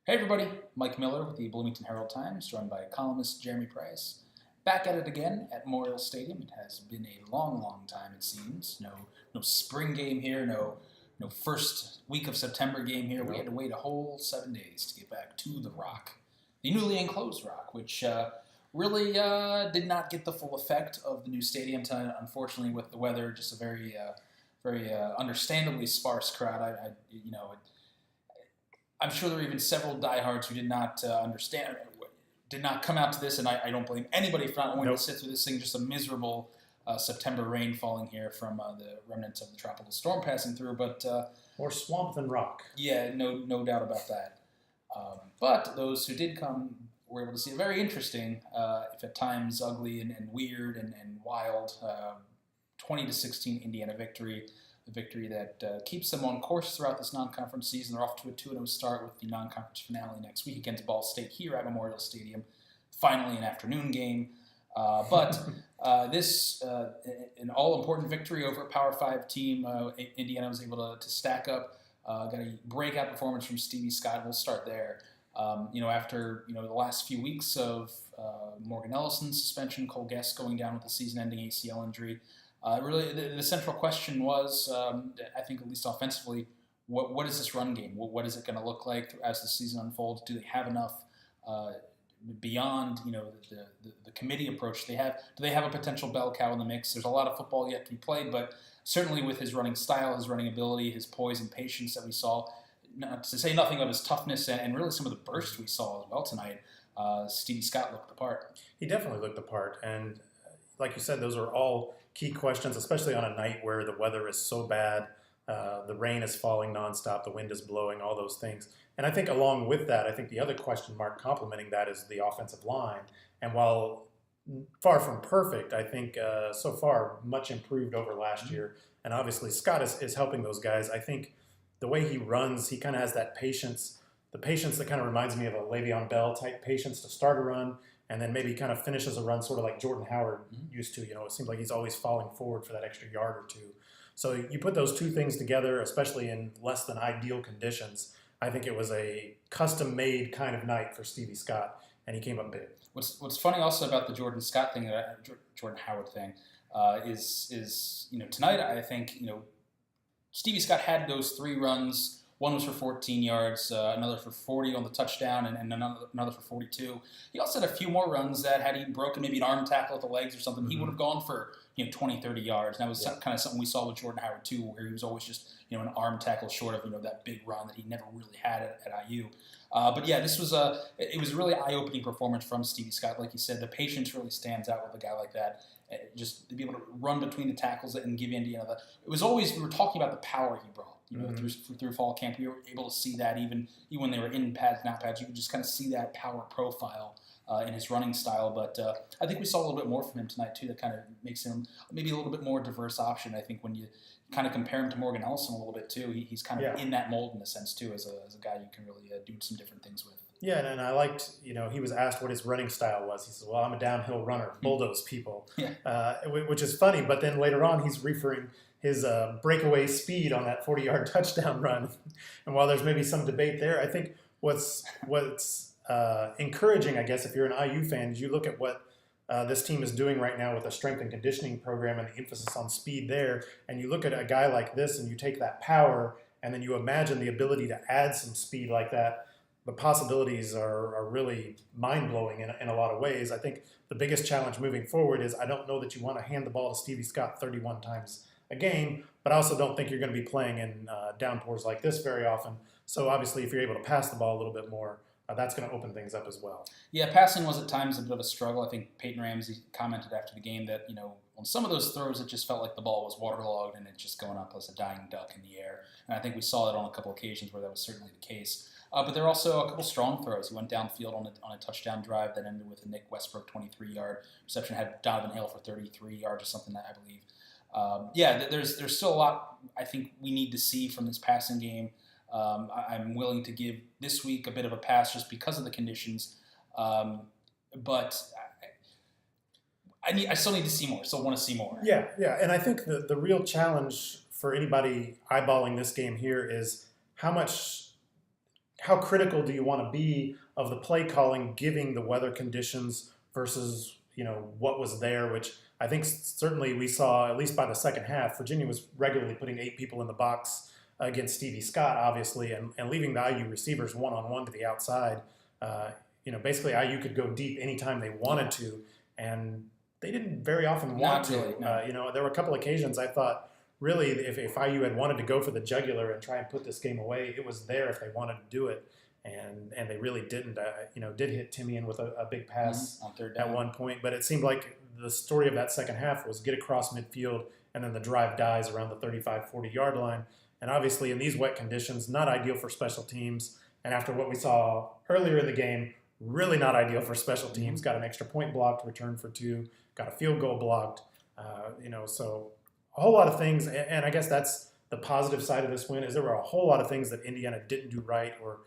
Hey everybody, Mike Miller with the Bloomington Herald-Times, joined by columnist Jeremy Price. Back at it again at Memorial Stadium. It has been a long time, it seems. No spring game here, no first week of September game here. We had to wait a whole 7 days to get back to the Rock, the newly enclosed Rock, which really did not get the full effect of the new stadium tonight. Unfortunately, with the weather, just a very understandably sparse crowd. I'm sure there are even several diehards who did not understand, did not come out to this, and I don't blame anybody for not wanting to sit through this thing. Just a miserable September rain falling here from the remnants of the tropical storm passing through. But more swamp than rock. Yeah, no doubt about that. But those who did come were able to see a very interesting, if at times ugly and weird and wild, 20-16 Indiana victory. A victory that keeps them on course throughout this non-conference season. They're off to a 2-0 start with the non-conference finale next week against Ball State here at Memorial Stadium. Finally, an afternoon game. But this, an all-important victory over a Power 5 team. Indiana was able to stack up. Got a breakout performance from Stevie Scott. We'll start there. After the last few weeks of Morgan Ellison's suspension, Cole Guest going down with a season-ending ACL injury. Really, the central question was, I think at least offensively, what is this run game? What is it going to look like as the season unfolds? Do they have enough beyond the committee approach they have? Do they have a potential bell cow in the mix? There's a lot of football yet to be played, but certainly with his running style, his running ability, his poise and patience that we saw, not to say nothing of his toughness and really some of the bursts we saw as well tonight, Stevie Scott looked the part. He definitely looked the part, and like you said, those are all key questions, especially on a night where the weather is so bad, the rain is falling nonstop, the wind is blowing, all those things. And I think along with that, I think the other question mark complementing that is the offensive line. And while far from perfect, I think so far much improved over last year. And obviously Scott is helping those guys. I think the way he runs, he kind of has that patience, the patience that kind of reminds me of a Le'Veon Bell type patience to start a run, and then maybe kind of finishes a run sort of like Jordan Howard used to. It seems like he's always falling forward for that extra yard or two. So you put those two things together, especially in less than ideal conditions. I think it was a custom-made kind of night for Stevie Scott, and he came up big. What's funny also about the Jordan Scott thing, Jordan Howard thing, is tonight I think Stevie Scott had those three runs. One was for 14 yards, another for 40 on the touchdown, and another for 42. He also had a few more runs that had he broken maybe an arm tackle with the legs or something, he would have gone for 20, 30 yards. And that was kind of something we saw with Jordan Howard too, where he was always just an arm tackle short of that big run that he never really had at IU. But yeah, this was it was a really eye-opening performance from Stevie Scott. Like you said, the patience really stands out with a guy like that. Just to be able to run between the tackles and give Indiana it was always, we were talking about the power he brought. Through fall camp, we were able to see that even when they were in pads, not pads, you could just kind of see that power profile in his running style. But I think we saw a little bit more from him tonight too. That kind of makes him maybe a little bit more diverse option. I think when you kind of compare him to Morgan Ellison a little bit too, he's kind of in that mold in a sense too, as a guy you can really do some different things with. Yeah, and I liked, he was asked what his running style was. He said, well, I'm a downhill runner, bulldoze people, which is funny. But then later on, he's referring his breakaway speed on that 40-yard touchdown run. And while there's maybe some debate there, I think what's encouraging, I guess, if you're an IU fan, is you look at what this team is doing right now with a strength and conditioning program and the emphasis on speed there, and you look at a guy like this and you take that power and then you imagine the ability to add some speed like that. The possibilities are really mind-blowing in a lot of ways. I think the biggest challenge moving forward is I don't know that you want to hand the ball to Stevie Scott 31 times a game, but I also don't think you're going to be playing in downpours like this very often. So obviously if you're able to pass the ball a little bit more, that's going to open things up as well. Yeah, passing was at times a bit of a struggle. I think Peyton Ramsey commented after the game that, on some of those throws, it just felt like the ball was waterlogged and it just going up as a dying duck in the air. And I think we saw that on a couple occasions where that was certainly the case. But there were also a couple strong throws. He went downfield on a touchdown drive that ended with a Nick Westbrook 23-yard reception. Had Donovan Hill for 33 yards or something, that I believe. There's still a lot I think we need to see from this passing game. I'm willing to give this week a bit of a pass just because of the conditions. But I still need to see more. Still want to see more. Yeah, and I think the real challenge for anybody eyeballing this game here is how how critical do you want to be of the play calling, giving the weather conditions versus what was there, which I think certainly we saw, at least by the second half, Virginia was regularly putting 8 people in the box against Stevie Scott, obviously, and leaving the IU receivers one-on-one to the outside. Basically IU could go deep anytime they wanted to, and they didn't very often want to. Really, no. There were a couple occasions I thought, really, if IU had wanted to go for the jugular and try and put this game away, it was there if they wanted to do it. And they really didn't. Did hit Timian with a big pass on third down at one point, but it seemed like the story of that second half was get across midfield, and then the drive dies around the 35, 40-yard line. And obviously, in these wet conditions, not ideal for special teams. And after what we saw earlier in the game, really not ideal for special teams. Got an extra point blocked, returned for 2, got a field goal blocked. So a whole lot of things. And I guess that's the positive side of this win, is there were a whole lot of things that Indiana didn't do right, or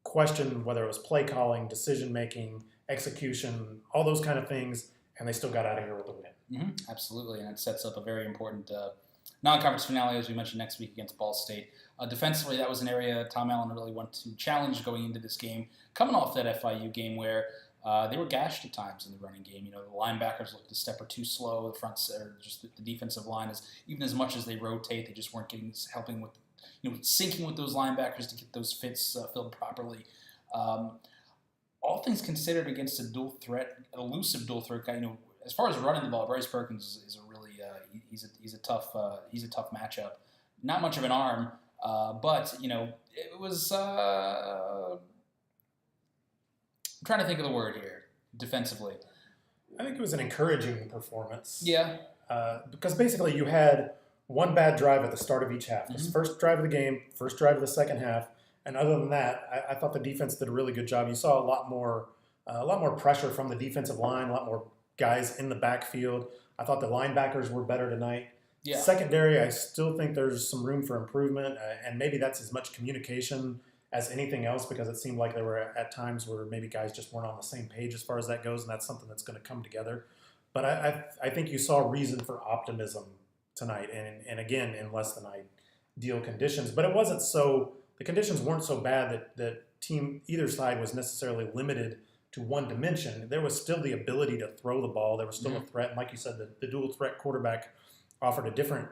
question whether it was play calling, decision making, execution, all those kind of things, and they still got out of here with a win. Absolutely, and it sets up a very important non-conference finale, as we mentioned, next week against Ball State. Defensively, that was an area Tom Allen really wanted to challenge going into this game, coming off that FIU game where they were gashed at times in the running game. The linebackers looked a step or two slow. The front, or just the defensive line, is even as much as they rotate, they just weren't helping with, syncing with those linebackers to get those fits filled properly. All things considered, against a elusive dual threat guy, as far as running the ball, Bryce Perkins is a really he's a tough matchup. Not much of an arm, but it was. I'm trying to think of the word here. Defensively, I think it was an encouraging performance. Yeah, because basically you had one bad drive at the start of each half. This first drive of the game, first drive of the second half, and other than that, I thought the defense did a really good job. You saw a lot more pressure from the defensive line, a lot more guys in the backfield. I thought the linebackers were better tonight. Yeah. Secondary, I still think there's some room for improvement, and maybe that's as much communication as anything else, because it seemed like there were at times where maybe guys just weren't on the same page as far as that goes, and that's something that's going to come together. But I think you saw reason for optimism tonight, and again, in less than ideal conditions. But it wasn't so, the conditions weren't so bad that team either side was necessarily limited to one dimension. There was still the ability to throw the ball. There was still a threat. And like you said, the dual threat quarterback offered a different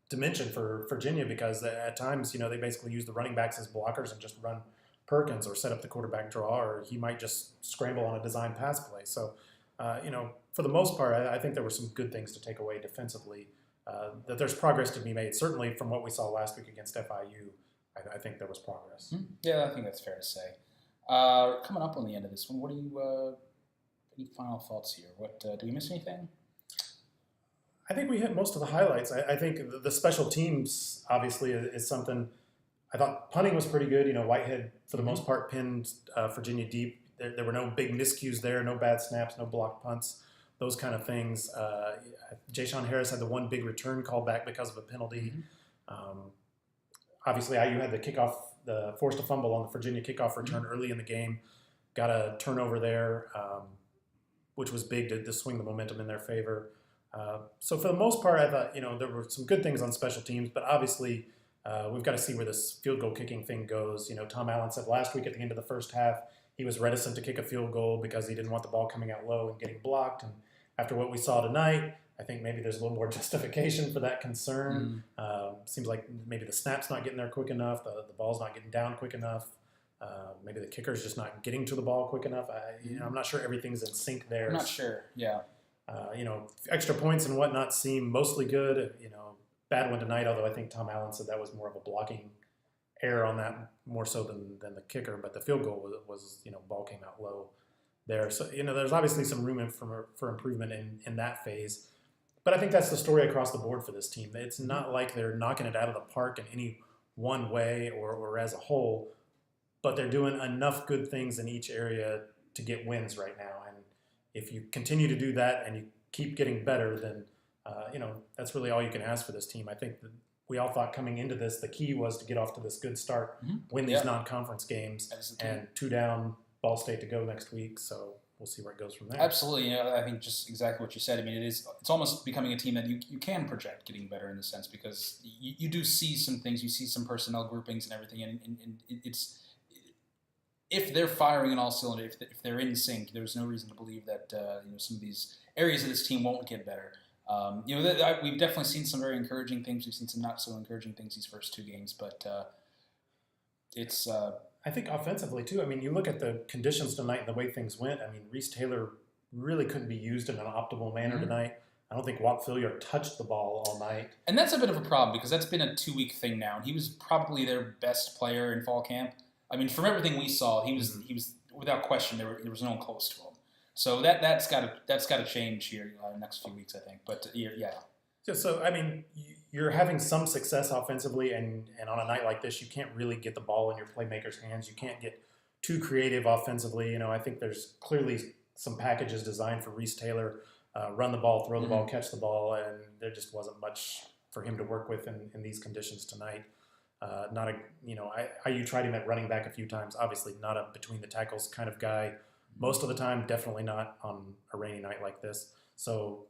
dimension for Virginia, because at times, they basically use the running backs as blockers and just run Perkins, or set up the quarterback draw, or he might just scramble on a design pass play. So, for the most part, I think there were some good things to take away defensively, that there's progress to be made. Certainly from what we saw last week against FIU, I think there was progress. Yeah, I think that's fair to say. Coming up on the end of this one, what do you, any final thoughts here? What, do we miss anything? I think we hit most of the highlights. I think the special teams, obviously, is something. I thought punting was pretty good. Whitehead, for the most part, pinned Virginia deep. There were no big miscues there, no bad snaps, no blocked punts, those kind of things. Ja'Shawn Harris had the one big return call back because of a penalty. Obviously, IU had the kickoff, forced a fumble on the Virginia kickoff return early in the game. Got a turnover there, which was big to swing the momentum in their favor. So for the most part, I thought, there were some good things on special teams, but obviously we've got to see where this field goal kicking thing goes. Tom Allen said last week at the end of the first half, he was reticent to kick a field goal because he didn't want the ball coming out low and getting blocked. And after what we saw tonight, I think maybe there's a little more justification for that concern. Seems like maybe the snap's not getting there quick enough, the ball's not getting down quick enough. Maybe the kicker's just not getting to the ball quick enough. I'm not sure everything's in sync there. I'm not sure, yeah. Extra points and whatnot seem mostly good. Bad one tonight, although I think Tom Allen said that was more of a blocking error on that, more so than the kicker. But the field goal was ball came out low there. So, there's obviously some room for improvement in that phase. But I think that's the story across the board for this team. It's not like they're knocking it out of the park in any one way or as a whole, but they're doing enough good things in each area to get wins right now. And if you continue to do that and you keep getting better, then, that's really all you can ask for this team. I think that we all thought coming into this, the key was to get off to this good start, win these non-conference games, and 2 down, Ball State to go next week. So we'll see where it goes from there. Absolutely. I think just exactly what you said. I mean, it's almost becoming a team that you can project getting better in the sense because you do see some things, you see some personnel groupings and everything, and it's if they're firing in all cylinders, if they're in sync, there's no reason to believe that some of these areas of this team won't get better. We've definitely seen some very encouraging things. We've seen some not so encouraging things these first two games, but it's. I think offensively too. I mean, you look at the conditions tonight and the way things went. I mean, Reese Taylor really couldn't be used in an optimal manner tonight. I don't think Walt Fillier touched the ball all night, and that's a bit of a problem because that's been a 2-week thing now. And he was probably their best player in fall camp. I mean, from everything we saw, he was without question there was no one close to him. So that's got to change here in the next few weeks, I think. But yeah. So I mean, you're having some success offensively, and on a night like this, you can't really get the ball in your playmakers' hands. You can't get too creative offensively. I think there's clearly some packages designed for Reese Taylor, run the ball, throw the ball, catch the ball, and there just wasn't much for him to work with in these conditions tonight. You tried him at running back a few times. Obviously, not a between the tackles kind of guy. Most of the time, definitely not on a rainy night like this. So,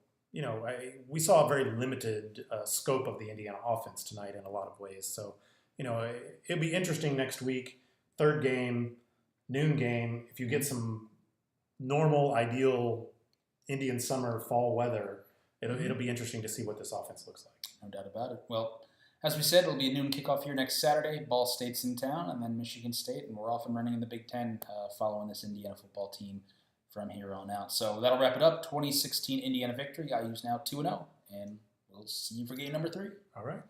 we saw a very limited scope of the Indiana offense tonight in a lot of ways. So, it'll be interesting next week. Third game, noon game. If you get some normal, ideal Indian summer, fall weather, it'll be interesting to see what this offense looks like. No doubt about it. Well, as we said, it'll be a noon kickoff here next Saturday. Ball State's in town, and then Michigan State, and we're off and running in the Big Ten following this Indiana football team from here on out. So that'll wrap it up. 2016 Indiana victory. IU's now 2-0, and we'll see you for game number 3. All right.